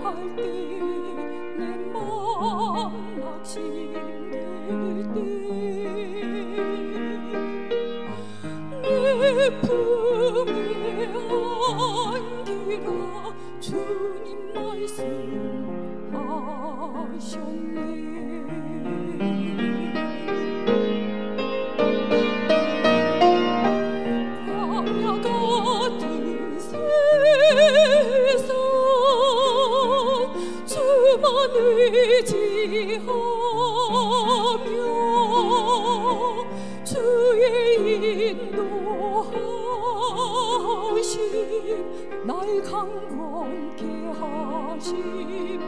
할 때 내 맘 낙심될 때 내 품에 안기라 주님 말씀하셨네. 광야 같은 세상 주만 의지하며 주의 인도하심 날 강건케 하시며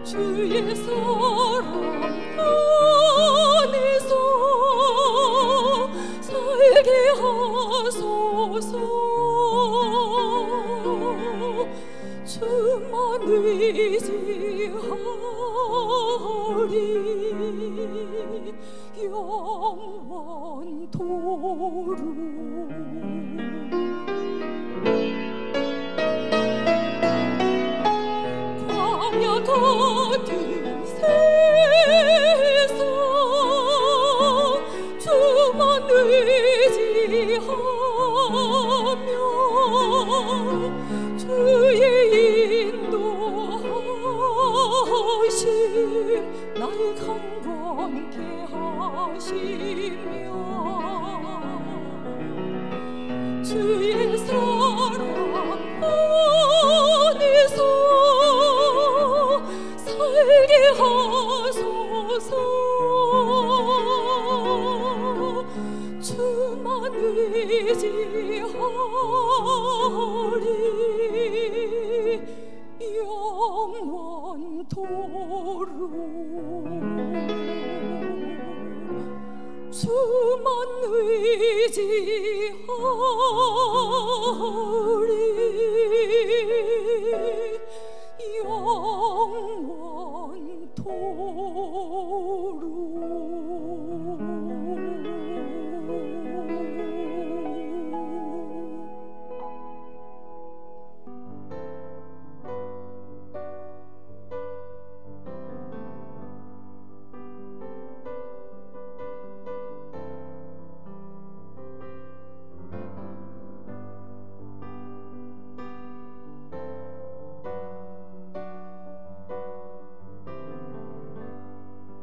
주의 사랑 안에서 살게 하소서. 주만 의지하리 영원토록. 광야 같은 세상 주만 의지하며 주의 인도하심 날 강건케 하시며 주의 사랑 안에서 살게 하소서. 주만 의지하리 영원토록. 주만 의지하리 영원토록.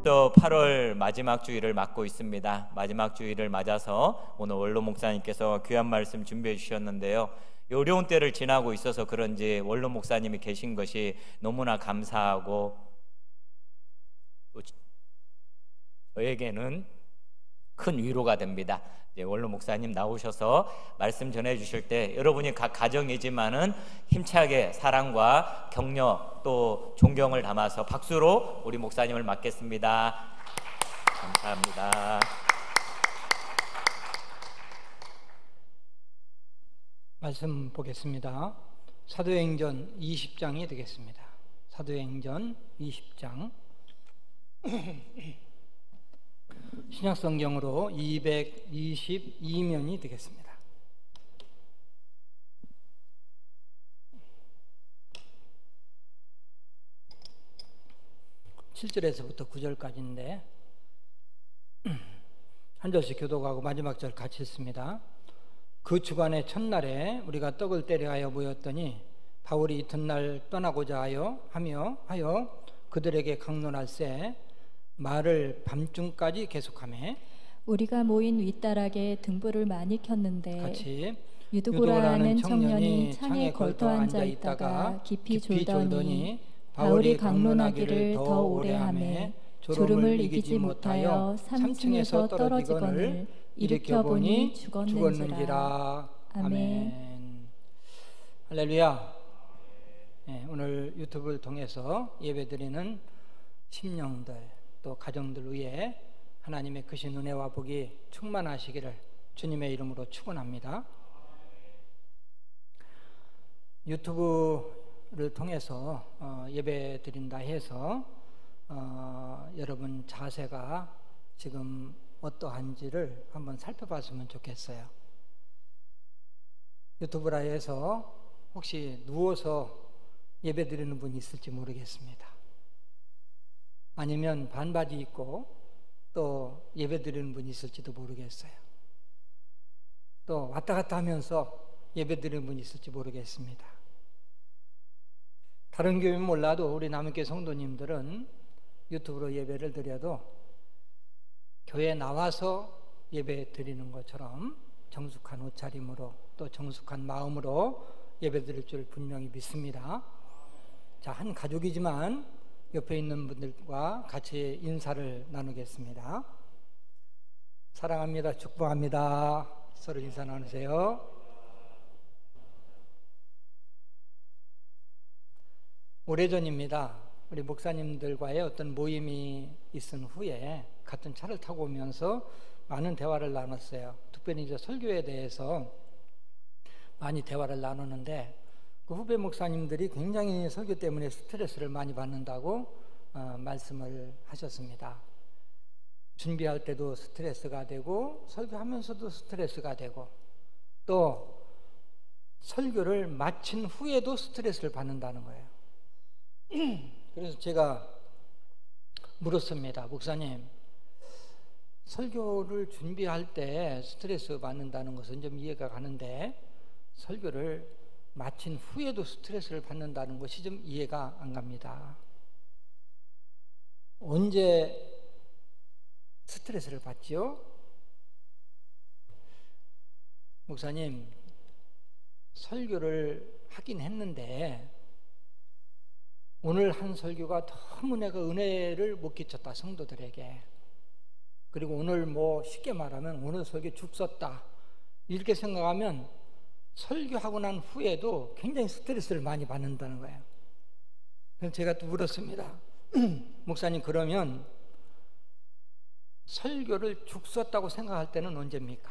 또 8월 마지막 주일을 맞고 있습니다. 마지막 주일을 맞아서 오늘 원로 목사님께서 귀한 말씀 준비해 주셨는데요. 어려운 때를 지나고 있어서 그런지 원로 목사님이 계신 것이 너무나 감사하고 또 저에게는 큰 위로가 됩니다. 이제 원로 목사님 나오셔서 말씀 전해 주실 때 여러분이 각 가정이지만은 힘차게 사랑과 격려 또 존경을 담아서 박수로 우리 목사님을 맞겠습니다. 감사합니다. 말씀 보겠습니다. 사도행전 20장이 되겠습니다. 사도행전 20장 신약성경으로 222면이 되겠습니다. (7절에서부터) 9절까지인데 한 절씩 교독하고 마지막 절 같이 읽습니다. 그 주간의 첫날에 우리가 떡을 때려하여 모였더니 바울이 이튿날 떠나고자 하며 그들에게 강론할세 말을 밤중까지 계속하며 우리가 모인 윗다락에 등불을 많이 켰는데 같이 유두고라는 청년이 창에 걸터 앉아 있다가 깊이 졸더니 바울이 강론하기를 더 오래 하며 졸음을 이기지 못하여 3층에서 떨어지거늘 일으켜보니 죽었는지라. 아멘. 할렐루야. 네, 오늘 유튜브를 통해서 예배드리는 심령들 또 가정들 위해 하나님의 크신 은혜와 복이 충만하시기를 주님의 이름으로 축원합니다. 유튜브를 통해서 예배 드린다 해서 여러분 자세가 지금 어떠한지를 한번 살펴봤으면 좋겠어요. 유튜브라에서 혹시 누워서 예배 드리는 분이 있을지 모르겠습니다. 아니면 반바지 입고 또 예배 드리는 분이 있을지도 모르겠어요. 또 왔다 갔다 하면서 예배 드리는 분이 있을지 모르겠습니다. 다른 교회는 몰라도 우리 남은교회 성도님들은 유튜브로 예배를 드려도 교회에 나와서 예배 드리는 것처럼 정숙한 옷차림으로 또 정숙한 마음으로 예배 드릴 줄 분명히 믿습니다. 자, 한 가족이지만 옆에 있는 분들과 같이 인사를 나누겠습니다. 사랑합니다. 축복합니다. 서로 인사 나누세요. 오래전입니다. 우리 목사님들과의 어떤 모임이 있은 후에 같은 차를 타고 오면서 많은 대화를 나눴어요. 특별히 이제 설교에 대해서 많이 대화를 나누는데 그 후배 목사님들이 굉장히 설교 때문에 스트레스를 많이 받는다고 말씀을 하셨습니다. 준비할 때도 스트레스가 되고 설교하면서도 스트레스가 되고 또 설교를 마친 후에도 스트레스를 받는다는 거예요. 그래서 제가 물었습니다. 목사님, 설교를 준비할 때 스트레스 받는다는 것은 좀 이해가 가는데 설교를 마친 후에도 스트레스를 받는다는 것이 좀 이해가 안 갑니다. 언제 스트레스를 받지요? 목사님, 설교를 하긴 했는데 오늘 한 설교가 너무 내가 은혜를 못 끼쳤다, 성도들에게. 그리고 오늘 쉽게 말하면 오늘 설교 죽 썼다 이렇게 생각하면 설교하고 난 후에도 굉장히 스트레스를 많이 받는다는 거예요. 그래서 제가 또 물었습니다. 목사님, 그러면 설교를 죽 썼다고 생각할 때는 언제입니까?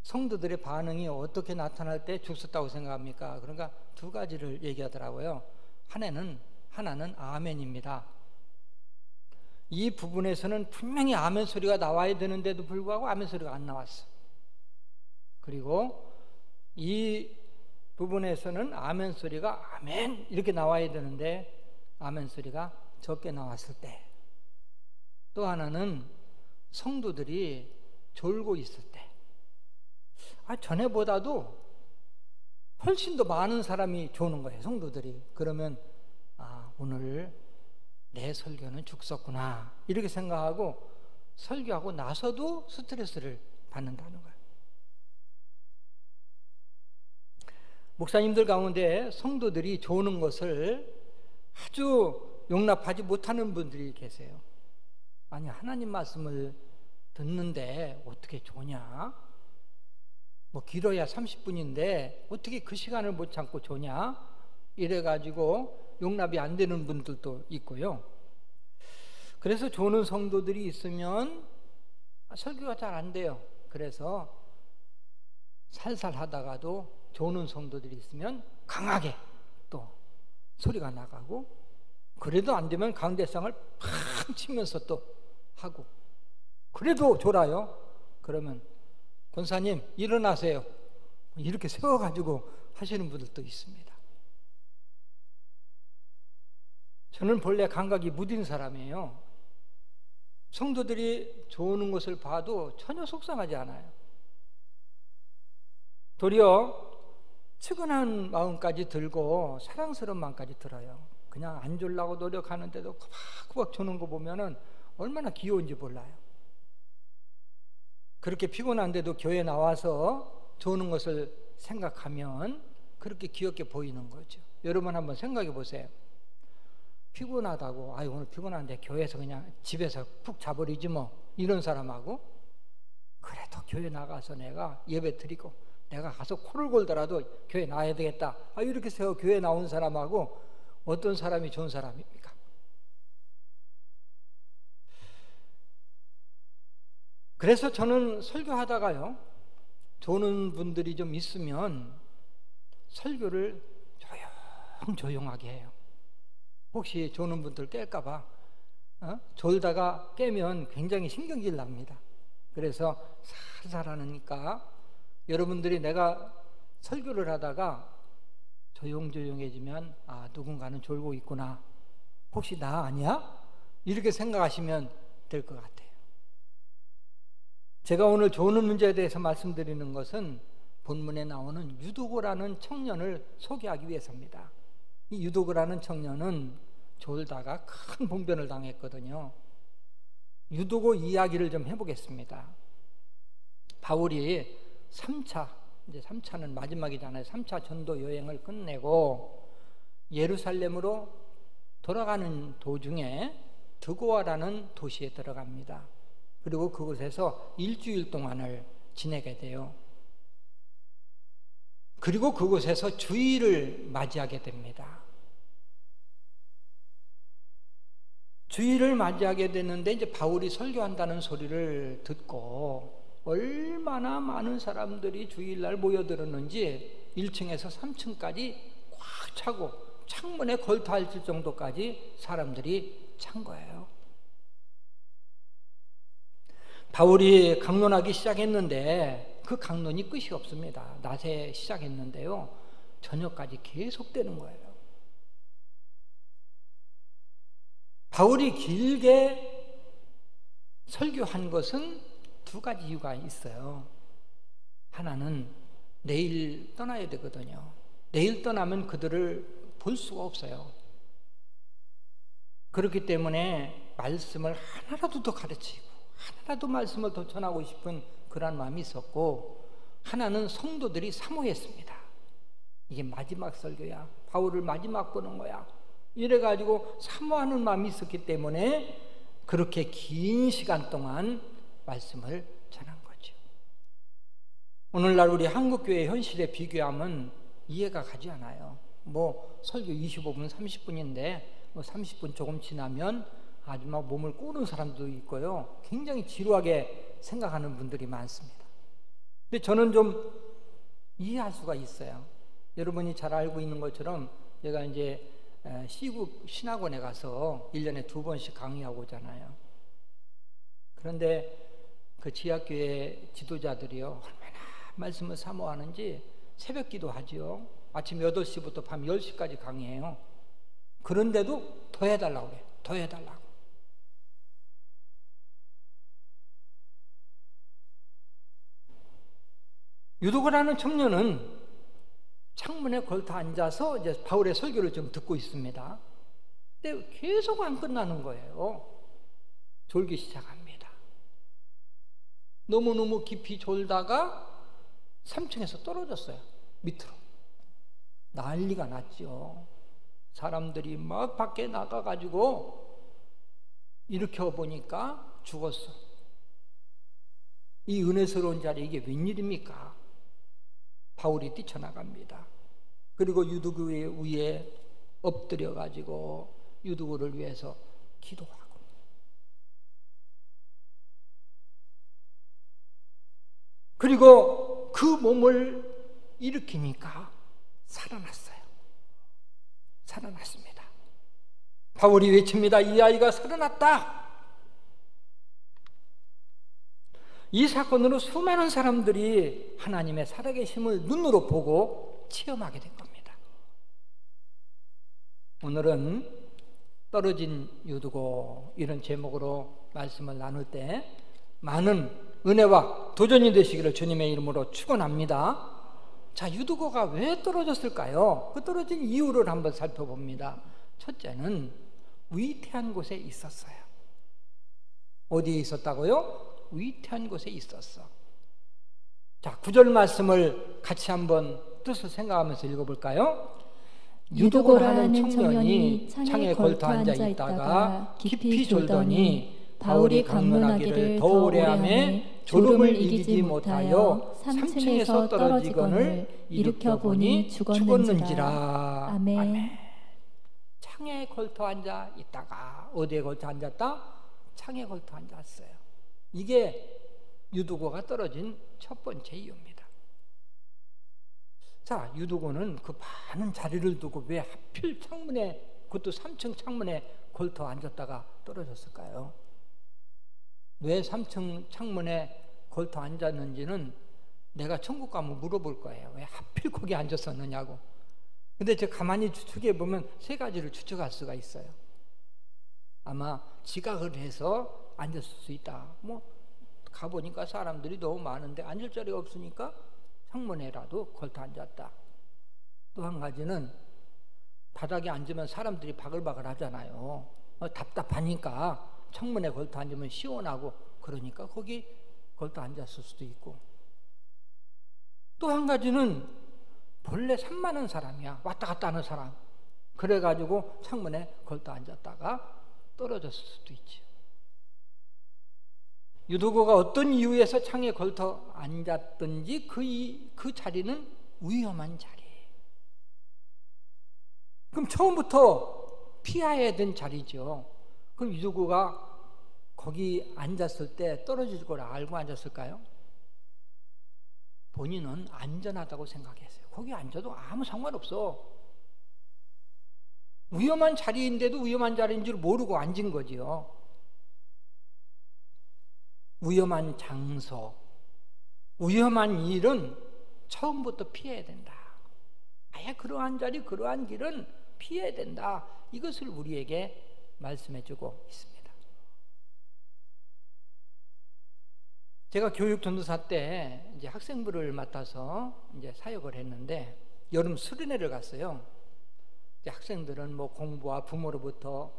성도들의 반응이 어떻게 나타날 때 죽 썼다고 생각합니까? 그러니까 두 가지를 얘기하더라고요. 하나는 아멘입니다. 이 부분에서는 분명히 아멘 소리가 나와야 되는데도 불구하고 아멘 소리가 안 나왔어. 그리고 이 부분에서는 아멘 소리가 아멘 이렇게 나와야 되는데 아멘 소리가 적게 나왔을 때. 또 하나는 성도들이 졸고 있을 때. 전에보다도 훨씬 더 많은 사람이 조는 거예요, 성도들이. 그러면 오늘 내 설교는 죽 썼구나 이렇게 생각하고 설교하고 나서도 스트레스를 받는다는 거예요. 목사님들 가운데 성도들이 조는 것을 아주 용납하지 못하는 분들이 계세요. 아니, 하나님 말씀을 듣는데 어떻게 조냐? 길어야 30분인데 어떻게 그 시간을 못 참고 조냐? 이래가지고 용납이 안 되는 분들도 있고요. 그래서 조는 성도들이 있으면 설교가 잘 안 돼요. 그래서 살살 하다가도 조는 성도들이 있으면 강하게 또 소리가 나가고, 그래도 안 되면 강대상을 팍 치면서 또 하고, 그래도 졸아요. 그러면 권사님 일어나세요 이렇게 세워가지고 하시는 분들도 있습니다. 저는 본래 감각이 무딘 사람이에요. 성도들이 조는 것을 봐도 전혀 속상하지 않아요. 도리어 측은한 마음까지 들고 사랑스러운 마음까지 들어요. 그냥 안 졸라고 노력하는데도 꾸박꾸박 조는 거 보면은 얼마나 귀여운지 몰라요. 그렇게 피곤한데도 교회 나와서 조는 것을 생각하면 그렇게 귀엽게 보이는 거죠. 여러분 한번 생각해 보세요. 피곤하다고 오늘 피곤한데 교회에서 그냥 집에서 푹 자버리지 이런 사람하고, 그래도 교회 나가서 내가 예배 드리고 내가 가서 코를 골더라도 교회 나와야 되겠다 이렇게 해서 교회 나온 사람하고 어떤 사람이 좋은 사람입니까? 그래서 저는 설교하다가요, 조는 분들이 좀 있으면 설교를 조용하게 해요. 혹시 조는 분들 깰까봐 졸다가 깨면 굉장히 신경질 납니다. 그래서 살살 하니까 여러분들이 내가 설교를 하다가 조용조용해지면 누군가는 졸고 있구나, 혹시 나 아니야? 이렇게 생각하시면 될 것 같아요. 제가 오늘 조는 문제에 대해서 말씀드리는 것은 본문에 나오는 유두고라는 청년을 소개하기 위해서입니다. 이 유두고라는 청년은 졸다가 큰 봉변을 당했거든요. 유두고 이야기를 좀 해보겠습니다. 바울이 3차, 이제 3차는 마지막이잖아요. 3차 전도 여행을 끝내고 예루살렘으로 돌아가는 도중에 드고아라는 도시에 들어갑니다. 그리고 그곳에서 일주일 동안을 지내게 돼요. 그리고 그곳에서 주일을 맞이하게 됩니다. 주일을 맞이하게 됐는데 이제 바울이 설교한다는 소리를 듣고 얼마나 많은 사람들이 주일날 모여들었는지 1층에서 3층까지 꽉 차고 창문에 걸터앉을 정도까지 사람들이 찬 거예요. 바울이 강론하기 시작했는데 그 강론이 끝이 없습니다. 낮에 시작했는데요, 저녁까지 계속되는 거예요. 바울이 길게 설교한 것은 두 가지 이유가 있어요. 하나는 내일 떠나야 되거든요. 내일 떠나면 그들을 볼 수가 없어요. 그렇기 때문에 말씀을 하나라도 더 가르치고 하나라도 말씀을 더 전하고 싶은 그런 마음이 있었고, 하나는 성도들이 사모했습니다. 이게 마지막 설교야, 바울을 마지막 보는 거야, 이래가지고 사모하는 마음이 있었기 때문에 그렇게 긴 시간 동안 말씀을 전한 거죠. 오늘날 우리 한국교회 현실에 비교하면 이해가 가지 않아요. 설교 25분 30분인데 30분 조금 지나면 아주 막 몸을 꼬는 사람도 있고요, 굉장히 지루하게 생각하는 분들이 많습니다. 근데 저는 좀 이해할 수가 있어요. 여러분이 잘 알고 있는 것처럼 제가 이제 시국 신학원에 가서 1년에 2번씩 강의하고 오잖아요. 그런데 그 지하교회 지도자들이요, 얼마나 말씀을 사모하는지 새벽 기도하지요. 아침 8시부터 밤 10시까지 강의해요. 그런데도 더 해달라고 그래요. 더 해달라고. 유두고라는 청년은 창문에 걸터 앉아서 이제 바울의 설교를 좀 듣고 있습니다. 근데 계속 안 끝나는 거예요. 졸기 시작합니다. 너무너무 깊이 졸다가 3층에서 떨어졌어요. 밑으로. 난리가 났죠. 사람들이 막 밖에 나가가지고 일으켜 보니까 죽었어. 이 은혜스러운 자리에 이게 웬일입니까? 바울이 뛰쳐나갑니다. 그리고 유두고 위에 엎드려가지고 유두고를 위해서 기도하고, 그리고 그 몸을 일으키니까 살아났어요. 살아났습니다. 바울이 외칩니다. 이 아이가 살아났다. 이 사건으로 수많은 사람들이 하나님의 살아계심을 눈으로 보고 체험하게 된 겁니다. 오늘은 떨어진 유두고, 이런 제목으로 말씀을 나눌 때 많은 은혜와 도전이 되시기를 주님의 이름으로 축원합니다. 자, 유두고가 왜 떨어졌을까요? 그 떨어진 이유를 한번 살펴봅니다. 첫째는 위태한 곳에 있었어요. 어디에 있었다고요? 위태한 곳에 있었어. 자, 9절 말씀을 같이 한번 뜻을 생각하면서 읽어볼까요? 유두고라는 청년이 창에 걸터 앉아 있다가 깊이 졸더니 바울이 강론하기를 더 오래 하매 졸음을 이기지 못하여 3층에서 떨어지거늘 일으켜 보니 죽었는지라. 아멘. 창에 걸터 앉아 있다가, 어디에 걸터 앉았다? 창에 걸터 앉았어요. 이게 유두고가 떨어진 첫 번째 이유입니다. 자, 유두고는 그 많은 자리를 두고 왜 하필 창문에, 그것도 3층 창문에 걸터 앉았다가 떨어졌을까요? 왜 3층 창문에 걸터 앉았는지는 내가 천국 가면 물어볼 거예요. 왜 하필 거기 앉았었느냐고. 근데 제가 가만히 추측해 보면 세 가지를 추측할 수가 있어요. 아마 지각을 해서 앉았을 수 있다. 뭐 가보니까 사람들이 너무 많은데 앉을 자리가 없으니까 창문에라도 걸터 앉았다. 또 한 가지는 바닥에 앉으면 사람들이 바글바글 하잖아요. 답답하니까 창문에 걸터 앉으면 시원하고 그러니까 거기 걸터 앉았을 수도 있고, 또 한 가지는 본래 산만한 사람이야. 왔다 갔다 하는 사람. 그래가지고 창문에 걸터 앉았다가 떨어졌을 수도 있죠. 유도고가 어떤 이유에서 창에 걸터 앉았든지 그 자리는 위험한 자리예요. 그럼 처음부터 피해야 된 자리죠. 그럼 유도고가 거기 앉았을 때 떨어질 걸 알고 앉았을까요? 본인은 안전하다고 생각했어요. 거기 앉아도 아무 상관없어. 위험한 자리인데도 위험한 자리인 줄 모르고 앉은 거지요. 위험한 장소, 위험한 일은 처음부터 피해야 된다. 아예 그러한 자리, 그러한 길은 피해야 된다. 이것을 우리에게 말씀해주고 있습니다. 제가 교육 전도사 때 이제 학생부를 맡아서 이제 사역을 했는데 여름 수련회를 갔어요. 이제 학생들은 뭐 공부와 부모로부터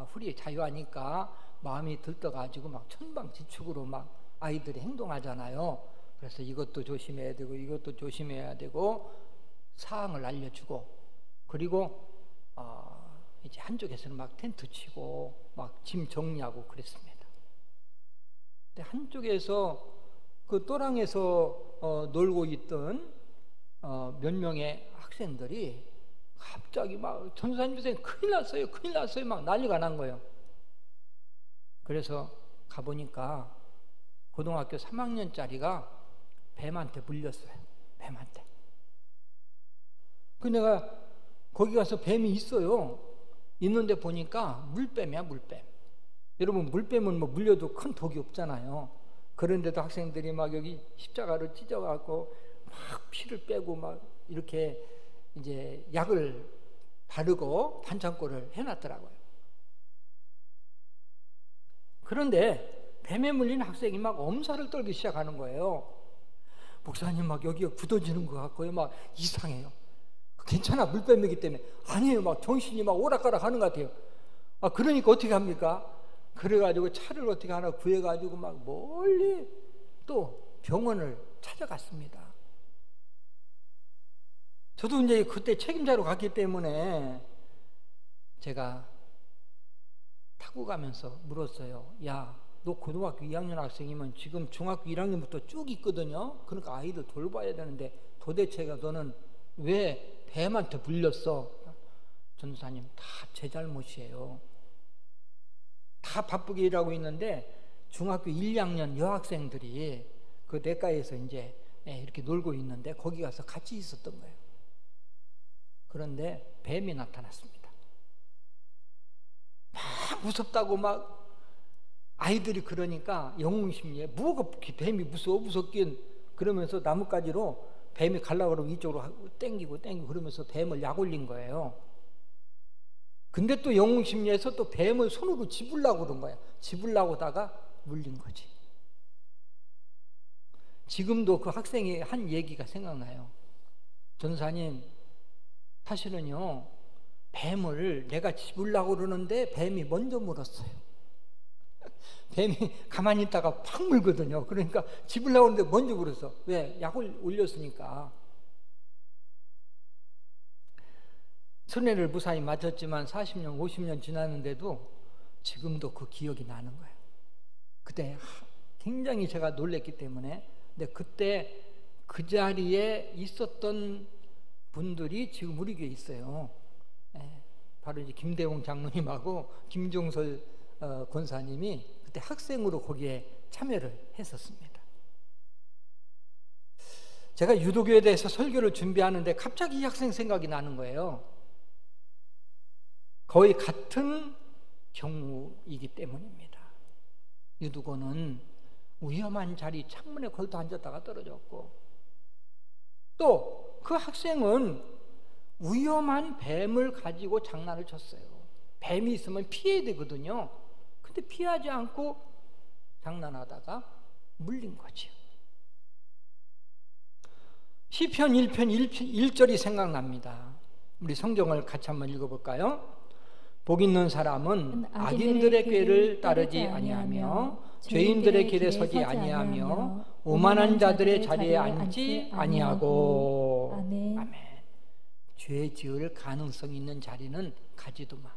후리 자유하니까 마음이 들떠가지고 막 천방지축으로 막 아이들이 행동하잖아요. 그래서 이것도 조심해야 되고 이것도 조심해야 되고 사항을 알려주고, 그리고 이제 한쪽에서는 막 텐트 치고 막 짐 정리하고 그랬습니다. 근데 한쪽에서 그 또랑에서 놀고 있던 몇 명의 학생들이 갑자기 막 전도사님 선생님 큰일 났어요, 큰일 났어요 막 난리가 난 거예요. 그래서 가보니까 고등학교 3학년짜리가 뱀한테 물렸어요. 뱀한테. 그 내가 거기 가서 뱀이 있어요. 있는데 보니까 물뱀이야, 물뱀. 여러분, 물뱀은 뭐 물려도 큰 독이 없잖아요. 그런데도 학생들이 막 여기 십자가를 찢어갖고 막 피를 빼고 막 이렇게 이제 약을 바르고 반창고를 해놨더라고요. 그런데 뱀에 물린 학생이 막 엄살을 떨기 시작하는 거예요. 목사님 막 여기가 굳어지는 것 같고요, 막 이상해요. 괜찮아, 물뱀이기 때문에. 아니에요, 막 정신이 막 오락가락 하는 것 같아요. 그러니까 어떻게 합니까? 그래가지고 차를 어떻게 하나 구해가지고 막 멀리 또 병원을 찾아갔습니다. 저도 이제 그때 책임자로 갔기 때문에 제가 타고 가면서 물었어요. 야, 너 고등학교 2학년 학생이면 지금 중학교 1학년부터 쭉 있거든요. 그러니까 아이들 돌봐야 되는데 도대체 너는 왜 뱀한테 물렸어? 전도사님, 다 제 잘못이에요. 다 바쁘게 일하고 있는데 중학교 1, 2학년 여학생들이 그 내과에서 이제 이렇게 놀고 있는데 거기 가서 같이 있었던 거예요. 그런데 뱀이 나타났습니다. 막 무섭다고 막 아이들이 그러니까 영웅심리에 뭐가 뱀이 무섭긴 그러면서 나뭇가지로 뱀이 가려고 그러고 이쪽으로 땡기고 그러면서 뱀을 약 올린 거예요. 근데 또 영웅심리에서 또 뱀을 손으로 집으려고 그런 거야. 집으려고 하다가 물린 거지. 지금도 그 학생이 한 얘기가 생각나요. 전사님, 사실은요 뱀을 내가 집으려고 그러는데 뱀이 먼저 물었어요. 뱀이 가만히 있다가 팍 물거든요. 그러니까 집으려고 하는데 먼저 물었어. 왜? 약을 올렸으니까. 선례를 무사히 마쳤지만 40년, 50년 지났는데도 지금도 그 기억이 나는 거예요. 그때 굉장히 제가 놀랬기 때문에. 근데 그때 그 자리에 있었던 분들이 지금 우리 교회에 있어요. 바로 이제 김대웅 장로님하고 김종설 권사님이 그때 학생으로 거기에 참여를 했었습니다. 제가 유도교에 대해서 설교를 준비하는데 갑자기 이 학생 생각이 나는 거예요. 거의 같은 경우이기 때문입니다. 유두고는 위험한 자리 창문에 걸터 앉았다가 떨어졌고, 또 그 학생은 위험한 뱀을 가지고 장난을 쳤어요. 뱀이 있으면 피해야 되거든요. 근데 피하지 않고 장난하다가 물린 거죠. 시편 1편 1절이 생각납니다. 우리 성경을 같이 한번 읽어볼까요? 복 있는 사람은 악인들의 꾀를 따르지 아니하며 죄인들의 길에 서지 아니하며 오만한 자들의 자리에 앉지 아니하고. 아멘. 아멘. 죄 지을 가능성이 있는 자리는 가지도 마.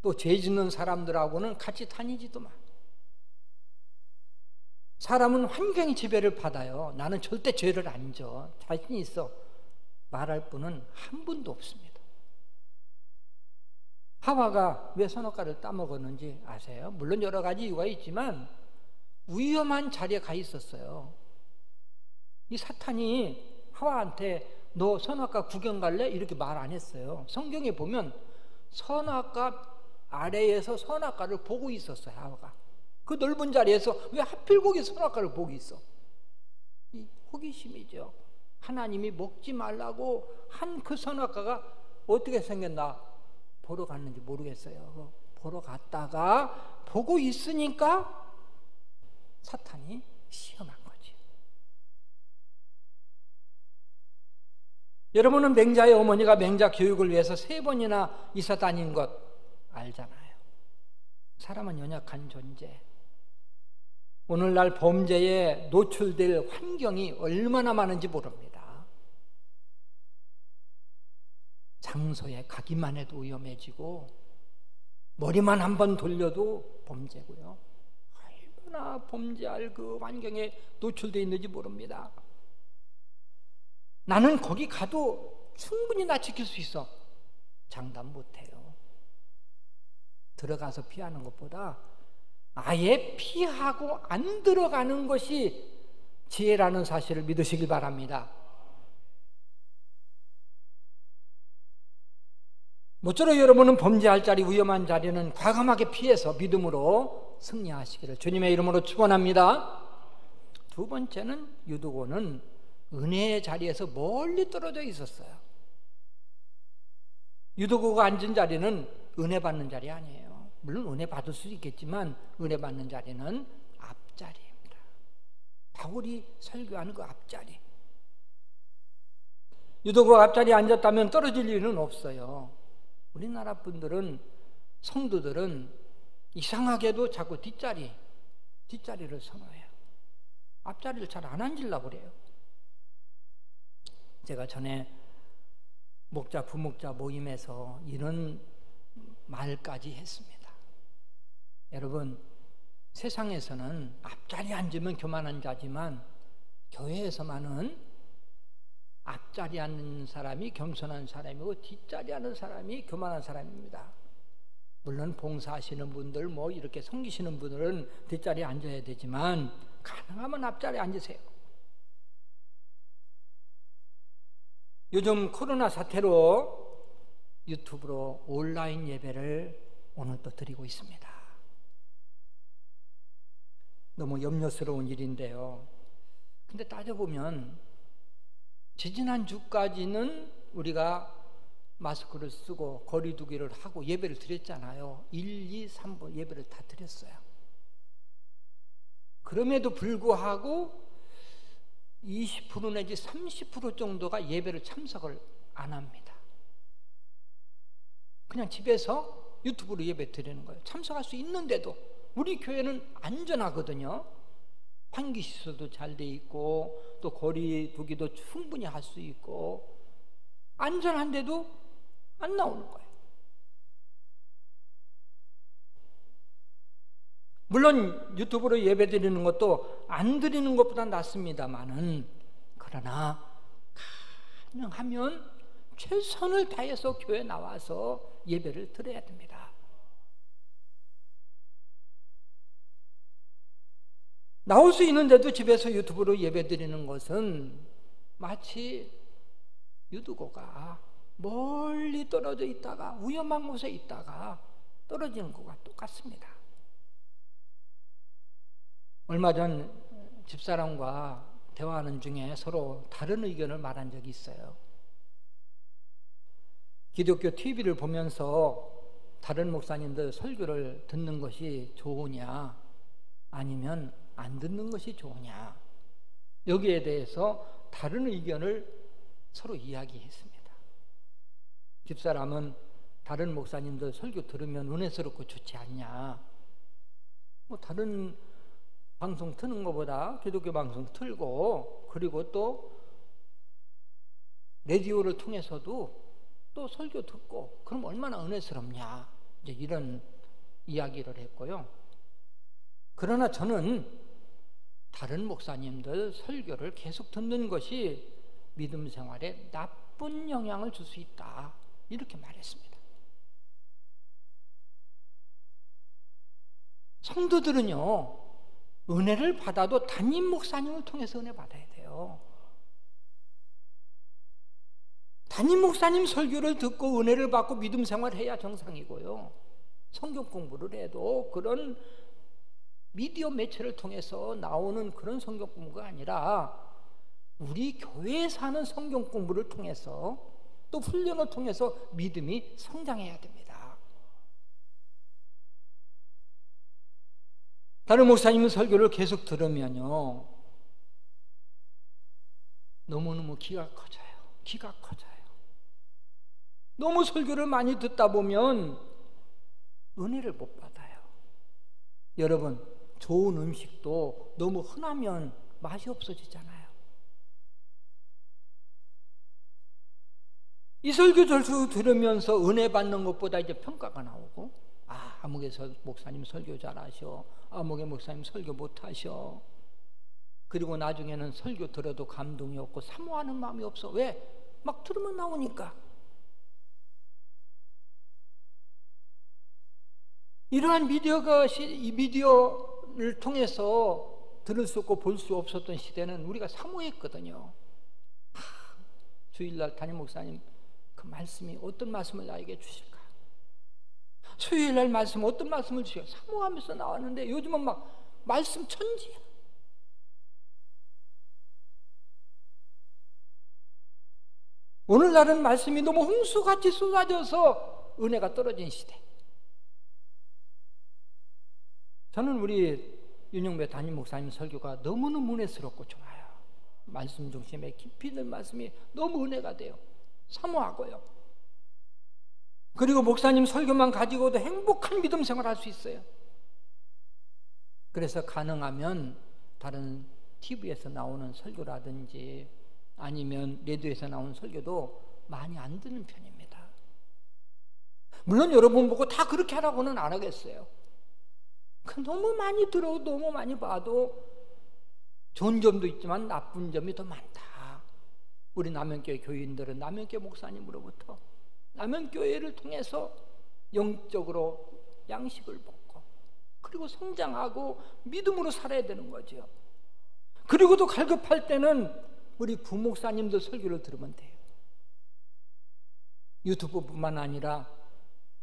또 죄 짓는 사람들하고는 같이 다니지도 마. 사람은 환경의 지배를 받아요. 나는 절대 죄를 안 져. 자신이 있어. 말할 분은 한 분도 없습니다. 하와가 왜 선악과를 따먹었는지 아세요? 물론 여러 가지 이유가 있지만 위험한 자리에 가 있었어요. 이 사탄이 하와한테 너 선악과 구경 갈래? 이렇게 말 안 했어요. 성경에 보면 선악과 아래에서 선악과를 보고 있었어요. 하와가 그 넓은 자리에서 왜 하필 거기 선악과를 보고 있어? 이 호기심이죠. 하나님이 먹지 말라고 한 그 선악과가 어떻게 생겼나 보러 갔는지 모르겠어요. 보러 갔다가 보고 있으니까 사탄이 시험한 거지. 여러분은 맹자의 어머니가 맹자 교육을 위해서 3번이나 이사 다닌 것 알잖아요. 사람은 연약한 존재. 오늘날 범죄에 노출될 환경이 얼마나 많은지 모릅니다. 장소에 가기만 해도 위험해지고 머리만 한번 돌려도 범죄고요. 얼마나 범죄할 그 환경에 노출되어 있는지 모릅니다. 나는 거기 가도 충분히 나 지킬 수 있어. 장담 못해요. 들어가서 피하는 것보다 아예 피하고 안 들어가는 것이 지혜라는 사실을 믿으시길 바랍니다. 모쪼록 여러분은 범죄할 자리, 위험한 자리는 과감하게 피해서 믿음으로 승리하시기를 주님의 이름으로 축원합니다. 두 번째는 유두고는 은혜의 자리에서 멀리 떨어져 있었어요. 유두고가 앉은 자리는 은혜 받는 자리 아니에요. 물론 은혜 받을 수 있겠지만 은혜 받는 자리는 앞자리입니다. 바울이 설교하는 그 앞자리. 유두고가 앞자리에 앉았다면 떨어질 일은 없어요. 우리나라 분들은, 성도들은 이상하게도 자꾸 뒷자리를 선호해요. 앞자리를 잘 안 앉으려고 그래요. 제가 전에 목자, 부목자 모임에서 이런 말까지 했습니다. 여러분, 세상에서는 앞자리에 앉으면 교만한 자지만 교회에서만은 앞자리에 앉는 사람이 겸손한 사람이고 뒷자리에 앉는 사람이 교만한 사람입니다. 물론 봉사하시는 분들, 이렇게 섬기시는 분들은 뒷자리에 앉아야 되지만 가능하면 앞자리에 앉으세요. 요즘 코로나 사태로 유튜브로 온라인 예배를 오늘 또 드리고 있습니다. 너무 염려스러운 일인데요. 근데 따져보면 지지난주까지는 우리가 마스크를 쓰고 거리 두기를 하고 예배를 드렸잖아요. 1, 2, 3번 예배를 다 드렸어요. 그럼에도 불구하고 20% 내지 30% 정도가 예배를 참석을 안 합니다. 그냥 집에서 유튜브로 예배 드리는 거예요. 참석할 수 있는데도. 우리 교회는 안전하거든요. 환기시설도 잘 돼 있고 또 거리 두기도 충분히 할 수 있고 안전한데도 안 나오는 거예요. 물론 유튜브로 예배 드리는 것도 안 드리는 것보다 낫습니다만은, 그러나 가능하면 최선을 다해서 교회에 나와서 예배를 드려야 됩니다. 나올 수 있는데도 집에서 유튜브로 예배 드리는 것은 마치 유두고가 멀리 떨어져 있다가 위험한 곳에 있다가 떨어지는 것과 똑같습니다. 얼마 전 집사람과 대화하는 중에 서로 다른 의견을 말한 적이 있어요. 기독교 TV를 보면서 다른 목사님들 설교를 듣는 것이 좋으냐 아니면 안 듣는 것이 좋으냐, 여기에 대해서 다른 의견을 서로 이야기했습니다. 집사람은 다른 목사님들 설교 들으면 은혜스럽고 좋지 않냐, 뭐 다른 방송 트는 것보다 기독교 방송 틀고, 그리고 또 라디오를 통해서도 또 설교 듣고 그럼 얼마나 은혜스럽냐, 이제 이런 이야기를 했고요. 그러나 저는 다른 목사님들 설교를 계속 듣는 것이 믿음 생활에 나쁜 영향을 줄 수 있다, 이렇게 말했습니다. 성도들은요, 은혜를 받아도 담임 목사님을 통해서 은혜 받아야 돼요. 담임 목사님 설교를 듣고 은혜를 받고 믿음 생활해야 정상이고요. 성경 공부를 해도 그런 미디어 매체를 통해서 나오는 그런 성경 공부가 아니라 우리 교회에서 하는 성경 공부를 통해서 또 훈련을 통해서 믿음이 성장해야 됩니다. 다른 목사님 설교를 계속 들으면요, 너무너무 기가 커져요. 기가 커져요. 너무 설교를 많이 듣다 보면 은혜를 못 받아요. 여러분, 좋은 음식도 너무 흔하면 맛이 없어지잖아요. 이 설교 절수 들으면서 은혜 받는 것보다 이제 평가가 나오고, 아무개 목사님 설교 잘하셔, 아무개 목사님 설교 못하셔. 그리고 나중에는 설교 들어도 감동이 없고 사모하는 마음이 없어. 왜? 막 들으면 나오니까. 이러한 이 미디어를 통해서 들을 수 없고 볼 수 없었던 시대는 우리가 사모했거든요. 주일날 담임 목사님 그 말씀이 어떤 말씀을 나에게 주실까? 수요일날 말씀 어떤 말씀을 주실까? 사모하면서 나왔는데 요즘은 막 말씀 천지야. 오늘날은 말씀이 너무 홍수같이 쏟아져서 은혜가 떨어진 시대. 저는 우리 윤영배 담임 목사님 설교가 너무너무 은혜스럽고 좋아요. 말씀 중심에 깊이 있는 말씀이 너무 은혜가 돼요. 사모하고요. 그리고 목사님 설교만 가지고도 행복한 믿음 생활할 수 있어요. 그래서 가능하면 다른 TV에서 나오는 설교라든지 아니면 라디오에서 나오는 설교도 많이 안 듣는 편입니다. 물론 여러분 보고 다 그렇게 하라고는 안 하겠어요. 너무 많이 들어도 너무 많이 봐도 좋은 점도 있지만 나쁜 점이 더 많다. 우리 남현교회 교인들은 남현교회 목사님으로부터 남현교회를 통해서 영적으로 양식을 먹고 그리고 성장하고 믿음으로 살아야 되는 거죠. 그리고 또 갈급할 때는 우리 부목사님들 설교를 들으면 돼요. 유튜브뿐만 아니라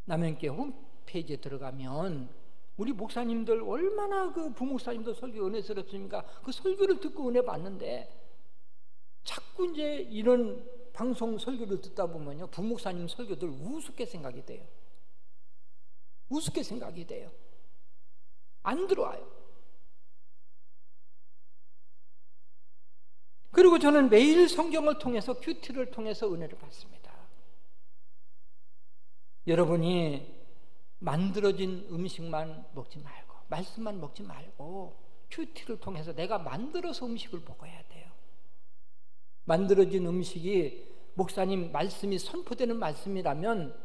남현교회 홈페이지에 들어가면 우리 목사님들 얼마나 그 부목사님들 설교 은혜스럽습니까? 그 설교를 듣고 은혜 받는데 자꾸 이제 이런 방송 설교를 듣다 보면요, 부목사님 설교들 우습게 생각이 돼요. 우습게 생각이 돼요. 안 들어와요. 그리고 저는 매일 성경을 통해서 큐티를 통해서 은혜를 받습니다. 여러분이 만들어진 음식만 먹지 말고 말씀만 먹지 말고 큐티를 통해서 내가 만들어서 음식을 먹어야 돼요. 만들어진 음식이 목사님 말씀이 선포되는 말씀이라면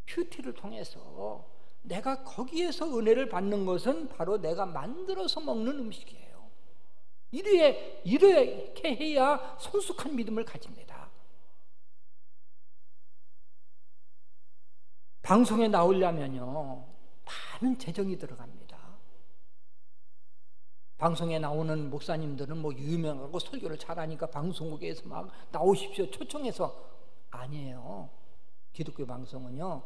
큐티를 통해서 내가 거기에서 은혜를 받는 것은 바로 내가 만들어서 먹는 음식이에요. 이렇게 해야 성숙한 믿음을 가집니다. 방송에 나오려면요, 많은 재정이 들어갑니다. 방송에 나오는 목사님들은 뭐 유명하고 설교를 잘하니까 방송국에서 막 나오십시오 초청해서, 아니에요. 기독교 방송은요,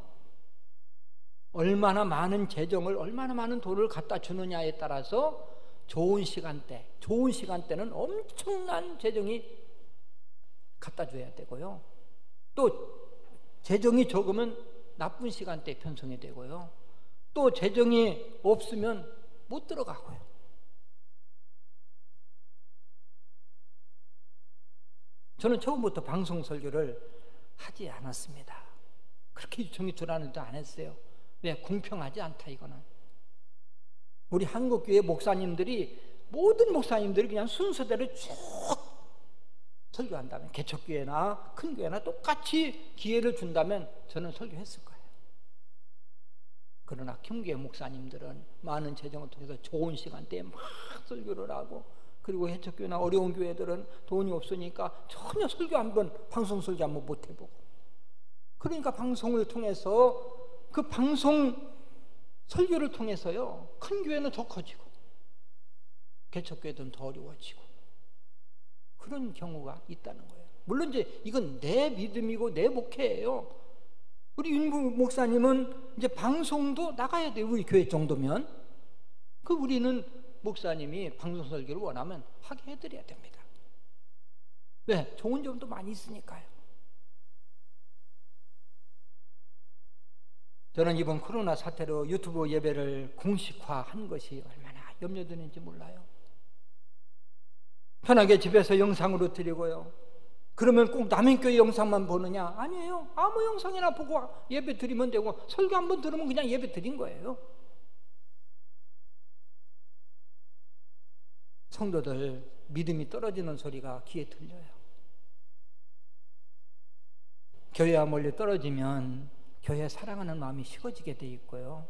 얼마나 많은 재정을, 얼마나 많은 돈을 갖다 주느냐에 따라서 좋은 시간대는 엄청난 재정이 갖다 줘야 되고요. 또 재정이 적으면 나쁜 시간대에 편성이 되고요. 또 재정이 없으면 못 들어가고요. 저는 처음부터 방송 설교를 하지 않았습니다. 그렇게 요청이 들어왔는데 안 했어요. 왜? 공평하지 않다 이거는. 우리 한국교회 모든 목사님들이 그냥 순서대로 쭉 설교한다면, 개척교회나 큰 교회나 똑같이 기회를 준다면 저는 설교했을 거예요. 그러나 큰교회 목사님들은 많은 재정을 통해서 좋은 시간대에 막 설교를 하고, 그리고 개척교회나 어려운 교회들은 돈이 없으니까 전혀 설교 한번, 방송 설교 한번 못 해보고, 그러니까 방송을 통해서, 그 방송 설교를 통해서요, 큰 교회는 더 커지고 개척교회들은 더 어려워지고, 그런 경우가 있다는 거예요. 물론 이제 이건 내 믿음이고 내 목회예요. 우리 윤 목사님은 이제 방송도 나가야 돼요. 우리 교회 정도면. 우리는 목사님이 방송 설교를 원하면 하게 해드려야 됩니다. 왜? 좋은 점도 많이 있으니까요. 저는 이번 코로나 사태로 유튜브 예배를 공식화한 것이 얼마나 염려되는지 몰라요. 편하게 집에서 영상으로 드리고요. 그러면 꼭 남의 교회 영상만 보느냐? 아니에요. 아무 영상이나 보고 예배 드리면 되고, 설교 한번 들으면 그냥 예배 드린 거예요. 성도들 믿음이 떨어지는 소리가 귀에 들려요. 교회와 멀리 떨어지면 교회 사랑하는 마음이 식어지게 돼 있고요.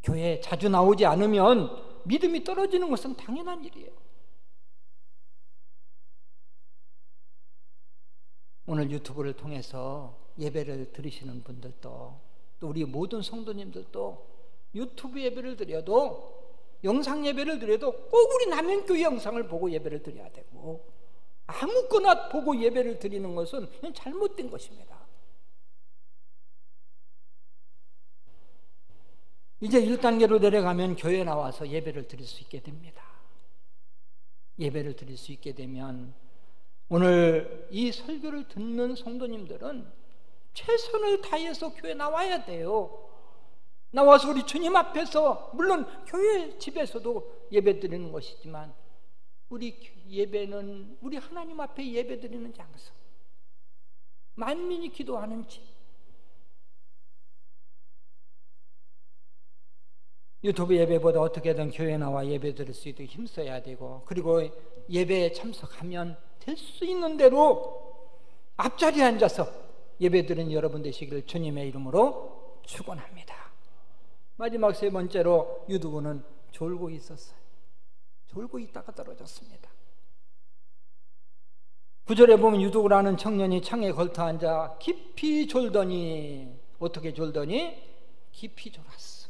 교회에 자주 나오지 않으면 믿음이 떨어지는 것은 당연한 일이에요. 오늘 유튜브를 통해서 예배를 들으시는 분들도, 또 우리 모든 성도님들도 유튜브 예배를 드려도, 영상 예배를 드려도 꼭 우리 남현교회 영상을 보고 예배를 드려야 되고, 아무거나 보고 예배를 드리는 것은 잘못된 것입니다. 이제 1단계로 내려가면 교회에 나와서 예배를 드릴 수 있게 됩니다. 예배를 드릴 수 있게 되면 오늘 이 설교를 듣는 성도님들은 최선을 다해서 교회에 나와야 돼요. 나와서 우리 주님 앞에서, 물론 교회 집에서도 예배 드리는 것이지만, 우리 예배는 우리 하나님 앞에 예배 드리는 장소, 만민이 기도하는 집, 유튜브 예배보다 어떻게든 교회에 나와 예배 드릴 수 있도록 힘써야 되고, 그리고 예배에 참석하면 될 수 있는 대로 앞자리에 앉아서 예배 드리는 여러분 되시기를 주님의 이름으로 축원합니다. 마지막 세 번째로, 유두부는 졸고 있었어요. 졸고 있다가 떨어졌습니다. 9절에 보면 유두부라는 청년이 창에 걸터 앉아 깊이 졸더니, 어떻게 졸더니? 깊이 졸았어.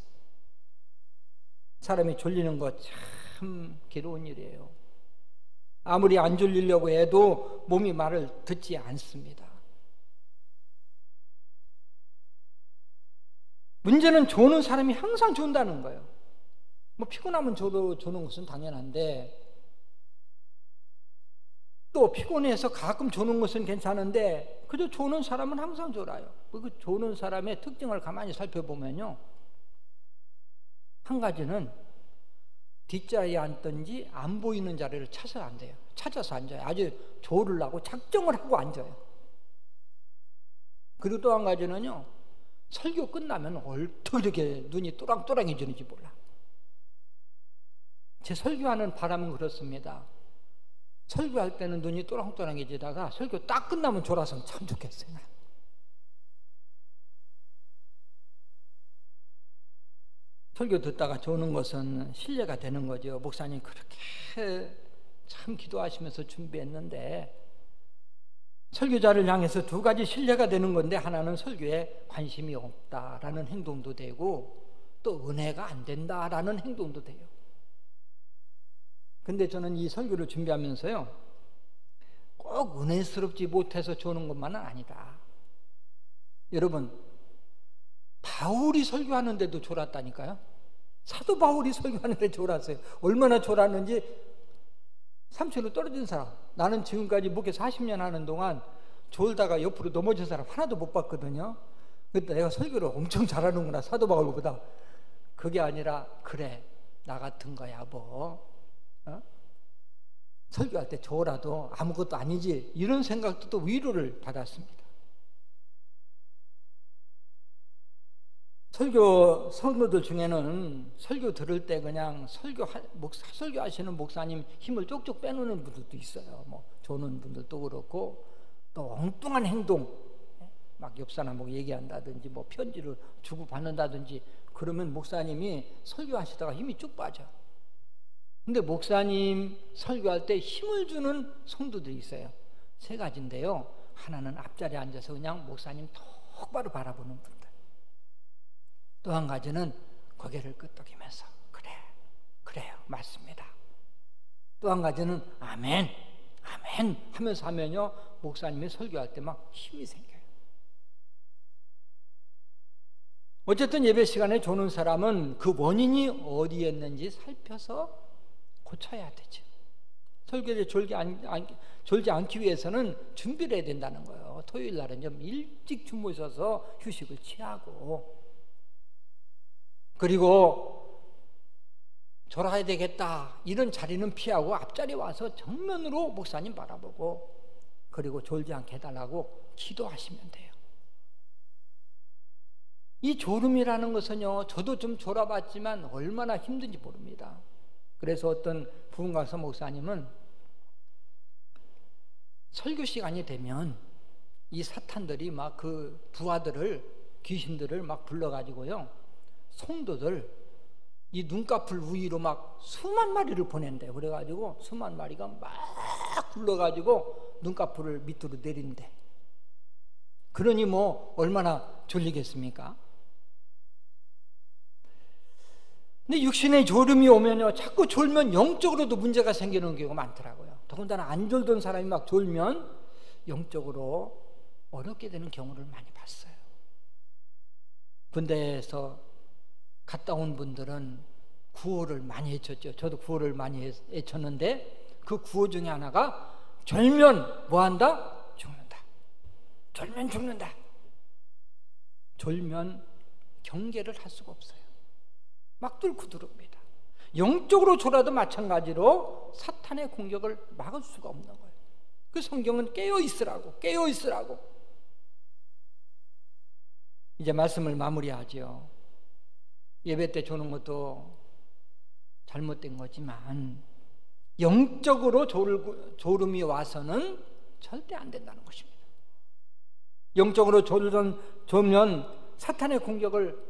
사람이 졸리는 것 참 괴로운 일이에요. 아무리 안 졸리려고 해도 몸이 말을 듣지 않습니다. 문제는 조는 사람이 항상 존다는 거예요. 뭐 피곤하면 조는 것은 당연한데, 또 피곤해서 가끔 조는 것은 괜찮은데, 그저 조는 사람은 항상 졸아요. 그 조는 사람의 특징을 가만히 살펴보면요, 한 가지는 뒷자리에 앉든지 안 보이는 자리를 찾아서 앉아요. 아주 졸으려고 작정을 하고 앉아요. 그리고 또 한 가지는요, 설교 끝나면 어떻게 이렇게 눈이 또랑또랑해지는지 몰라. 제 설교하는 바람은 그렇습니다. 설교할 때는 눈이 또랑또랑해지다가 설교 딱 끝나면 졸아서 참 좋겠어요. 설교 듣다가 조는 것은 신뢰가 되는 거죠. 목사님 그렇게 참 기도하시면서 준비했는데, 설교자를 향해서 두 가지 신뢰가 되는 건데, 하나는 설교에 관심이 없다라는 행동도 되고, 또 은혜가 안 된다라는 행동도 돼요. 근데 저는 이 설교를 준비하면서요, 꼭 은혜스럽지 못해서 조는 것만은 아니다. 여러분, 바울이 설교하는데도 졸았다니까요. 사도 바울이 설교하는데 졸았어요. 얼마나 졸았는지 3층으로 떨어진 사람, 나는 지금까지 목회 40년 하는 동안 졸다가 옆으로 넘어진 사람 하나도 못 봤거든요. 근데 내가 설교를 엄청 잘하는구나, 사도 바울보다. 그게 아니라, 그래, 나 같은 거야 뭐, 설교할 때 졸아도 아무것도 아니지, 이런 생각도 또 위로를 받았습니다. 성도들 중에는 설교 들을 때 그냥 설교하시는 목사님 힘을 쪽쪽 빼놓는 분들도 있어요. 뭐 조는 분들도 그렇고, 또 엉뚱한 행동, 막 옆 사람하고 얘기한다든지 뭐 편지를 주고 받는다든지, 그러면 목사님이 설교하시다가 힘이 쭉 빠져. 근데 목사님 설교할 때 힘을 주는 성도들이 있어요. 3가지인데요. 하나는 앞자리에 앉아서 그냥 목사님 똑바로 바라보는 분들. 또 한 가지는 고개를 끄덕이면서 그래요, 맞습니다. 또 한 가지는 아멘 하면서 하면요, 목사님이 설교할 때 막 힘이 생겨요. 어쨌든 예배 시간에 조는 사람은 그 원인이 어디에 있는지 살펴서 고쳐야 되죠. 설교에 졸지 않기 위해서는 준비를 해야 된다는 거예요. 토요일 날은 좀 일찍 주무셔서 휴식을 취하고, 그리고 졸아야 되겠다 이런 자리는 피하고 앞자리에 와서 정면으로 목사님 바라보고, 그리고 졸지 않게 해달라고 기도하시면 돼요. 이 졸음이라는 것은요, 저도 좀 졸아봤지만 얼마나 힘든지 모릅니다. 그래서 어떤 부흥강사 목사님은 설교 시간이 되면 이 사탄들이 막 그 귀신들을 막 불러가지고요, 성도들 이 눈꺼풀 위로 막 수만 마리를 보낸대. 그래가지고 수만 마리가 막 굴러가지고 눈꺼풀을 밑으로 내린대. 그러니 뭐 얼마나 졸리겠습니까? 근데 육신의 졸음이 오면요, 자꾸 졸면 영적으로도 문제가 생기는 경우가 많더라고요. 더군다나 안 졸던 사람이 막 졸면 영적으로 어렵게 되는 경우를 많이 봤어요. 군대에서 갔다 온 분들은 구호를 많이 외쳤죠. 저도 구호를 많이 외쳤는데, 그 구호 중에 하나가 졸면 뭐한다? 죽는다. 졸면 죽는다. 졸면 경계를 할 수가 없어요. 막 뚫고 들어옵니다. 영적으로 졸아도 마찬가지로 사탄의 공격을 막을 수가 없는 거예요. 그 성경은 깨어 있으라고. 이제 말씀을 마무리하죠. 예배 때 조는 것도 잘못된 거지만 영적으로 졸음이 와서는 절대 안 된다는 것입니다. 영적으로 졸면 사탄의 공격을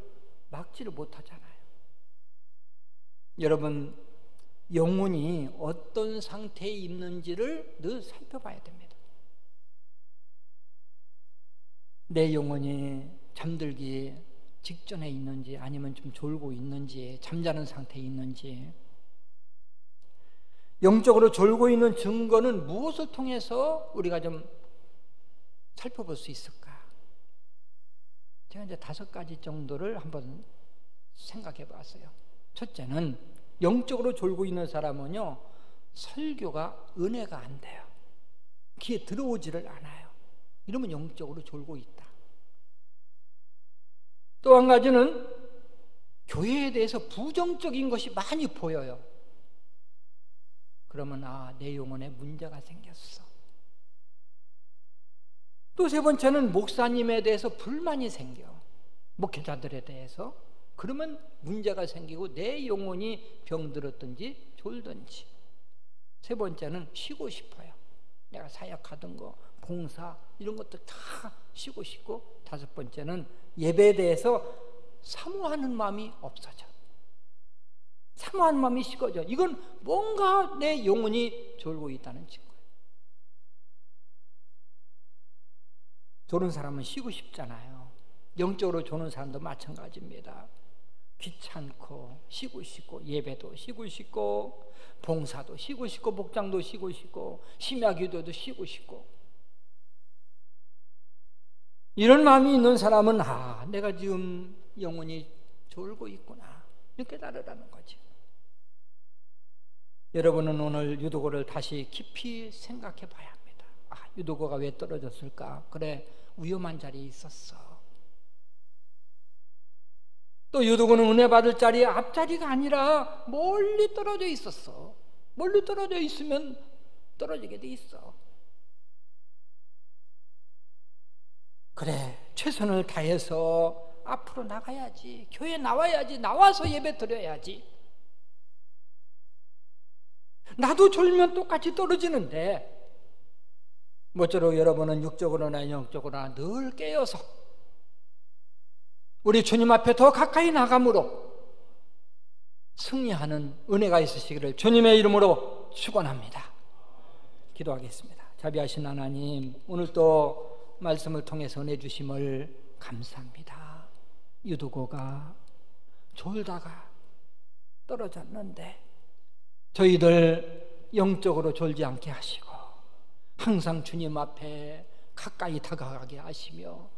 막지를 못하잖아요. 여러분, 영혼이 어떤 상태에 있는지를 늘 살펴봐야 됩니다. 내 영혼이 잠들기 직전에 있는지, 아니면 좀 졸고 있는지, 잠자는 상태에 있는지. 영적으로 졸고 있는 증거는 무엇을 통해서 우리가 좀 살펴볼 수 있을까? 제가 이제 5가지 정도를 한번 생각해 봤어요. 첫째는, 영적으로 졸고 있는 사람은요, 설교가 은혜가 안 돼요. 귀에 들어오지를 않아요. 이러면 영적으로 졸고 있다. 또 한 가지는, 교회에 대해서 부정적인 것이 많이 보여요. 그러면 내 영혼에 문제가 생겼어. 또 3번째는, 목사님에 대해서 불만이 생겨. 목회자들에 대해서. 그러면 문제가 생기고 내 영혼이 병들었든지 졸든지. 3번째는, 쉬고 싶어요. 내가 사역하던 거, 봉사 이런 것도 다 쉬고 싶고. 5번째는, 예배에 대해서 사모하는 마음이 없어져. 사모하는 마음이 식어져. 이건 뭔가 내 영혼이 졸고 있다는 증거예요. 졸은 사람은 쉬고 싶잖아요. 영적으로 조는 사람도 마찬가지입니다. 귀찮고 쉬고 싶고, 예배도 쉬고 싶고, 봉사도 쉬고 싶고, 목장도 쉬고 싶고, 심야기도도 쉬고 싶고. 이런 마음이 있는 사람은 내가 지금 영혼이 졸고 있구나 이렇게 깨달으라는 거지. 여러분은 오늘 유도고를 다시 깊이 생각해 봐야 합니다. 유도고가 왜 떨어졌을까? 그래, 위험한 자리에 있었어. 또 유도고는 은혜 받을 자리에 앞자리가 아니라 멀리 떨어져 있었어. 멀리 떨어져 있으면 떨어지게 돼 있어. 그래, 최선을 다해서 앞으로 나가야지. 교회 나와야지. 나와서 예배 드려야지. 나도 졸면 똑같이 떨어지는데 모쪼록 여러분은 육적으로나 영적으로나 늘 깨어서 우리 주님 앞에 더 가까이 나감으로 승리하는 은혜가 있으시기를 주님의 이름으로 축원합니다. 기도하겠습니다. 자비하신 하나님, 오늘 또 말씀을 통해서 은혜 주심을 감사합니다. 유두고가 졸다가 떨어졌는데 저희들 영적으로 졸지 않게 하시고 항상 주님 앞에 가까이 다가가게 하시며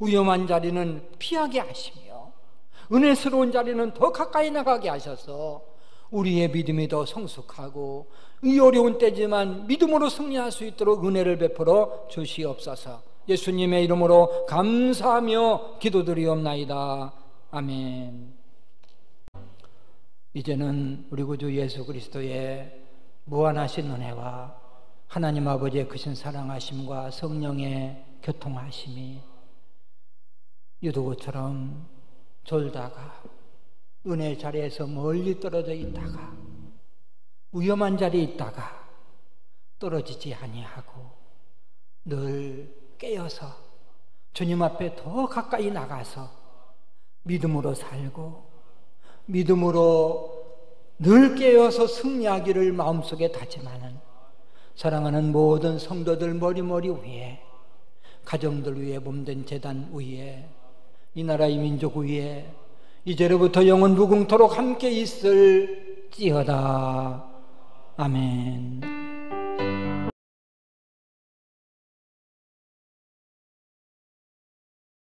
위험한 자리는 피하게 하시며 은혜스러운 자리는 더 가까이 나가게 하셔서 우리의 믿음이 더 성숙하고 이 어려운 때지만 믿음으로 승리할 수 있도록 은혜를 베풀어 주시옵소서. 예수님의 이름으로 감사하며 기도드리옵나이다. 아멘. 이제는 우리 구주 예수 그리스도의 무한하신 은혜와 하나님 아버지의 크신 사랑하심과 성령의 교통하심이 유도고처럼 졸다가 은혜의 자리에서 멀리 떨어져 있다가 위험한 자리에 있다가 떨어지지 아니하고 늘 깨어서 주님 앞에 더 가까이 나가서 믿음으로 살고 믿음으로 늘 깨어서 승리하기를 마음속에 다짐하는 사랑하는 모든 성도들 머리머리 위에, 가정들 위에, 몸된 재단 위에, 이 나라의 민족 위에 이제로부터 영원 무궁토록 함께 있을지어다. 아멘.